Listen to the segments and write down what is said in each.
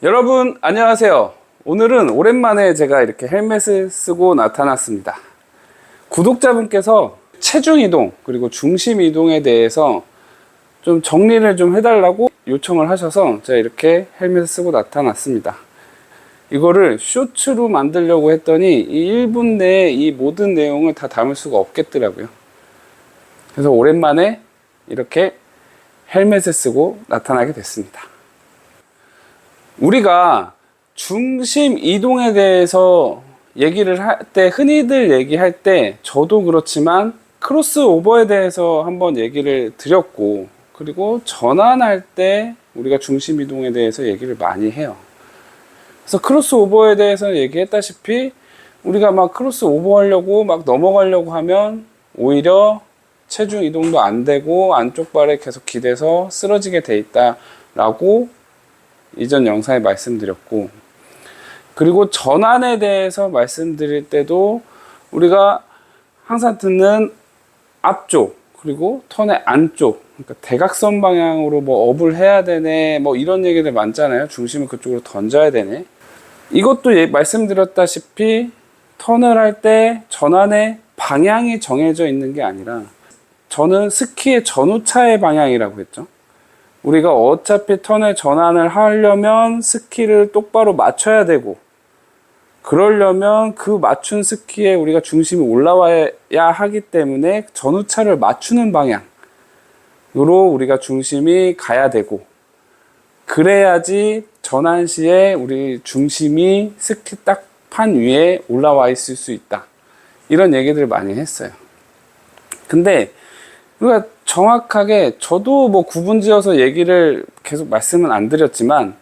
여러분 안녕하세요. 오늘은 오랜만에 제가 이렇게 헬멧을 쓰고 나타났습니다. 구독자분께서 체중 이동 그리고 중심 이동에 대해서 좀 정리를 좀 해달라고 요청을 하셔서 제가 이렇게 헬멧을 쓰고 나타났습니다. 이거를 쇼츠로 만들려고 했더니 이 1분 내에 이 모든 내용을 다 담을 수가 없겠더라고요. 그래서 오랜만에 이렇게 헬멧을 쓰고 나타나게 됐습니다. 우리가 중심 이동에 대해서 얘기를 할 때, 흔히들 얘기할 때 저도 그렇지만 크로스오버에 대해서 한번 얘기를 드렸고, 그리고 전환할 때 우리가 중심 이동에 대해서 얘기를 많이 해요. 그래서 크로스오버에 대해서 얘기했다시피 우리가 막 크로스오버 하려고 막 넘어가려고 하면 오히려 체중 이동도 안 되고 안쪽 발에 계속 기대서 쓰러지게 돼 있다라고 이전 영상에 말씀드렸고, 그리고 전환에 대해서 말씀드릴 때도 우리가 항상 듣는 앞쪽 그리고 턴의 안쪽, 그러니까 대각선 방향으로 뭐 업을 해야 되네 뭐 이런 얘기들 많잖아요. 중심을 그쪽으로 던져야 되네. 이것도 말씀드렸다시피 턴을 할 때 전환의 방향이 정해져 있는 게 아니라, 저는 스키의 전후차의 방향이라고 했죠. 우리가 어차피 턴의 전환을 하려면 스키를 똑바로 맞춰야 되고, 그러려면 그 맞춘 스키에 우리가 중심이 올라와야 하기 때문에 전후차를 맞추는 방향으로 우리가 중심이 가야 되고, 그래야지 전환 시에 우리 중심이 스키 딱판 위에 올라와 있을 수 있다. 이런 얘기들을 많이 했어요. 근데 우리가 정확하게, 저도 뭐 구분지어서 얘기를 계속 말씀은 안 드렸지만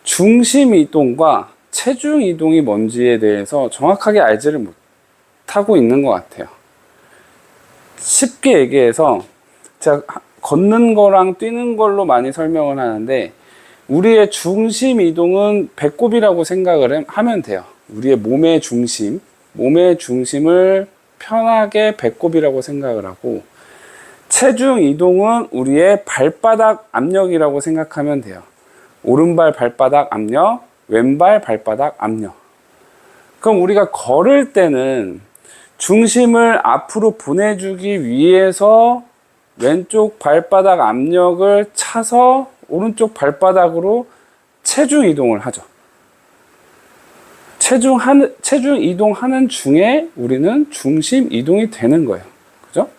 중심 이동과 체중 이동이 뭔지에 대해서 정확하게 알지를 못하고 있는 것 같아요. 쉽게 얘기해서 제가 걷는 거랑 뛰는 걸로 많이 설명을 하는데, 우리의 중심 이동은 배꼽이라고 생각을 하면 돼요. 우리의 몸의 중심을 편하게 배꼽이라고 생각을 하고, 체중 이동은 우리의 발바닥 압력이라고 생각하면 돼요. 오른발 발바닥 압력, 왼발 발바닥 압력. 그럼 우리가 걸을 때는 중심을 앞으로 보내주기 위해서 왼쪽 발바닥 압력을 차서 오른쪽 발바닥으로 체중 이동을 하죠. 체중 이동하는 중에 우리는 중심 이동이 되는 거예요. 그죠?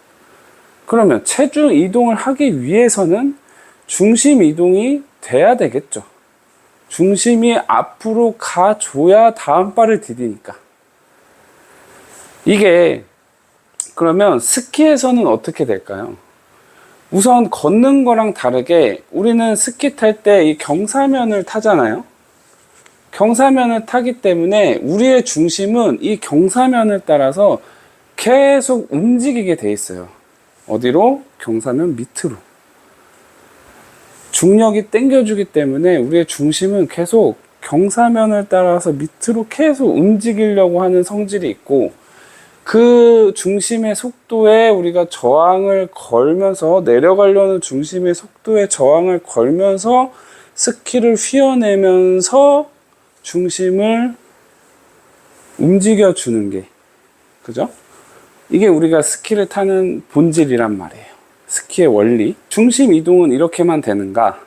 그러면 체중 이동을 하기 위해서는 중심 이동이 돼야 되겠죠. 중심이 앞으로 가줘야 다음 발을 디디니까. 이게 그러면 스키에서는 어떻게 될까요? 우선 걷는 거랑 다르게 우리는 스키 탈 때 이 경사면을 타잖아요. 경사면을 타기 때문에 우리의 중심은 이 경사면을 따라서 계속 움직이게 돼 있어요. 어디로? 경사면 밑으로. 중력이 당겨주기 때문에 우리의 중심은 계속 경사면을 따라서 밑으로 계속 움직이려고 하는 성질이 있고, 그 중심의 속도에 우리가 저항을 걸면서, 내려가려는 중심의 속도에 저항을 걸면서 스키를 휘어내면서 중심을 움직여 주는 게, 그죠? 이게 우리가 스키를 타는 본질이란 말이에요. 스키의 원리. 중심 이동은 이렇게만 되는가?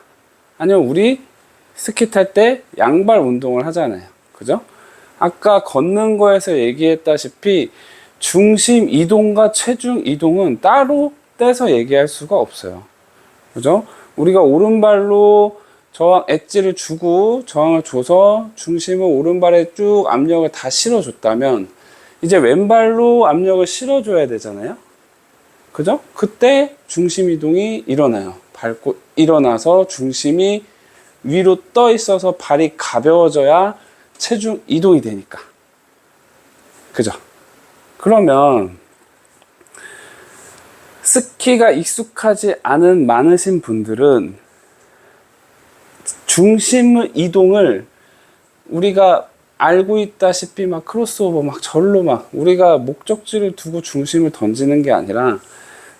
아니면 우리 스키 탈 때 양발 운동을 하잖아요. 그죠? 아까 걷는 거에서 얘기했다시피 중심 이동과 체중 이동은 따로 떼서 얘기할 수가 없어요. 그죠? 우리가 오른발로 저항 엣지를 주고 저항을 줘서 중심을 오른발에 쭉 압력을 다 실어줬다면, 이제 왼발로 압력을 실어줘야 되잖아요. 그죠? 그때 중심 이동이 일어나요. 밟고 일어나서 중심이 위로 떠 있어서 발이 가벼워져야 체중 이동이 되니까. 그죠? 그러면 스키가 익숙하지 않은 많으신 분들은 중심 이동을 우리가 알고 있다시피 막 크로스오버 막 절로 막 우리가 목적지를 두고 중심을 던지는 게 아니라,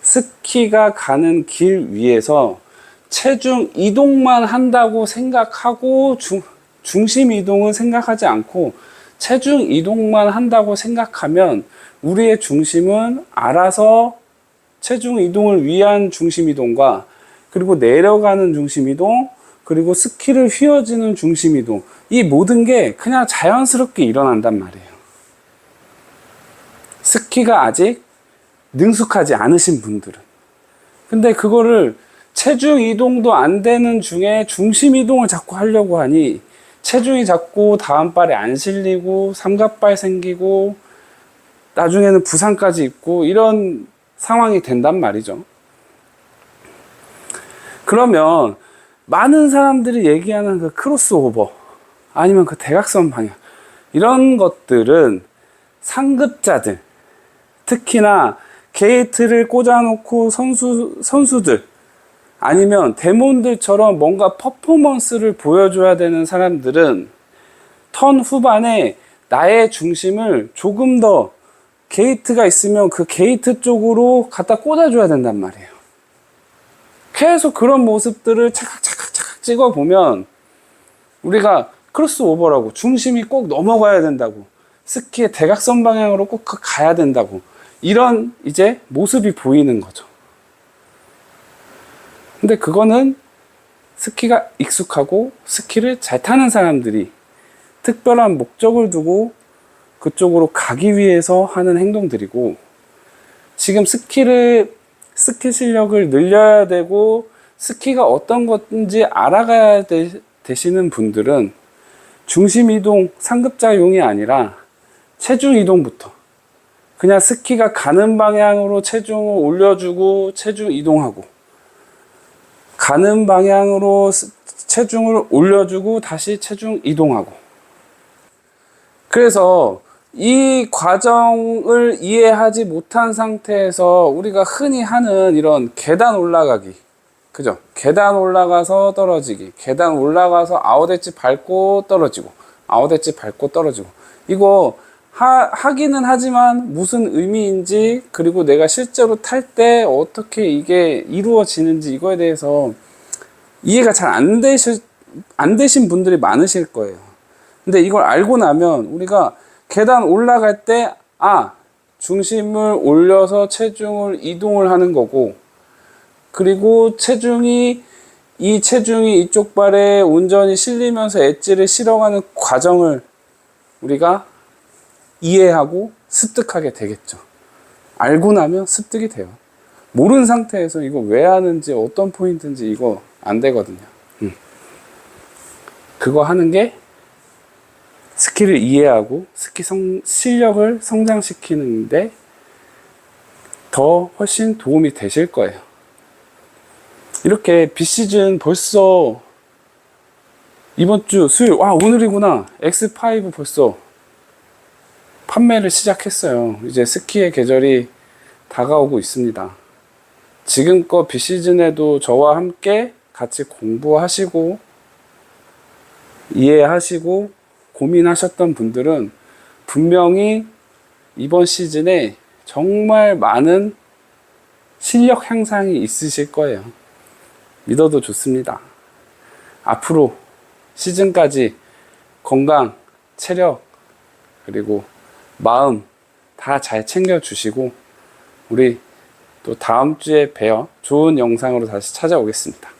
스키가 가는 길 위에서 체중 이동만 한다고 생각하고 중심 이동은 생각하지 않고 체중 이동만 한다고 생각하면 우리의 중심은 알아서 체중 이동을 위한 중심 이동과 그리고 내려가는 중심 이동 그리고 스키를 휘어지는 중심 이동 이 모든 게 그냥 자연스럽게 일어난단 말이에요. 스키가 아직 능숙하지 않으신 분들은. 근데 그거를 체중 이동도 안 되는 중에 중심 이동을 자꾸 하려고 하니 체중이 자꾸 다음 발에 안 실리고 삼각발 생기고 나중에는 부상까지 있고 이런 상황이 된단 말이죠. 그러면 많은 사람들이 얘기하는 그 크로스오버 아니면 그 대각선 방향 이런 것들은 상급자들 특히나 게이트를 꽂아놓고 선수들 아니면 데몬들처럼 뭔가 퍼포먼스를 보여줘야 되는 사람들은 턴 후반에 나의 중심을 조금 더 게이트가 있으면 그 게이트 쪽으로 갖다 꽂아줘야 된단 말이에요. 계속 그런 모습들을 착각 찍어보면 우리가 크로스오버라고 중심이 꼭 넘어가야 된다고 스키의 대각선 방향으로 꼭 가야 된다고 이런 이제 모습이 보이는 거죠. 근데 그거는 스키가 익숙하고 스키를 잘 타는 사람들이 특별한 목적을 두고 그쪽으로 가기 위해서 하는 행동들이고 지금 스키 실력을 늘려야 되고 스키가 어떤 건지 알아가야 되시는 분들은 중심 이동 상급자용이 아니라 체중 이동부터 그냥 스키가 가는 방향으로 체중을 올려주고 체중 이동하고 가는 방향으로 체중을 올려주고 다시 체중 이동하고 그래서 이 과정을 이해하지 못한 상태에서 우리가 흔히 하는 이런 계단 올라가기 그죠? 계단 올라가서 떨어지기 계단 올라가서 아웃엣지 밟고 떨어지고 아웃엣지 밟고 떨어지고 이거 하기는 하지만 무슨 의미인지 그리고 내가 실제로 탈 때 어떻게 이게 이루어지는지 이거에 대해서 이해가 잘 안 되신 분들이 많으실 거예요. 근데 이걸 알고 나면 우리가 계단 올라갈 때 중심을 올려서 체중을 이동을 하는 거고 그리고 이 체중이 이쪽 발에 온전히 실리면서 엣지를 실어가는 과정을 우리가 이해하고 습득하게 되겠죠. 알고 나면 습득이 돼요. 모르는 상태에서 이거 왜 하는지 어떤 포인트인지 이거 안 되거든요. 그거 하는 게 스키를 이해하고 스키 실력을 성장시키는데 더 훨씬 도움이 되실 거예요. 이렇게 비시즌 벌써 이번 주 수요일 오늘이구나. X5 벌써 판매를 시작했어요. 이제 스키의 계절이 다가오고 있습니다. 지금껏 비시즌에도 저와 함께 같이 공부하시고 이해하시고 고민하셨던 분들은 분명히 이번 시즌에 정말 많은 실력 향상이 있으실 거예요. 믿어도 좋습니다. 앞으로 시즌까지 건강, 체력, 그리고 마음 다 잘 챙겨주시고 우리 또 다음 주에 봬요. 좋은 영상으로 다시 찾아오겠습니다.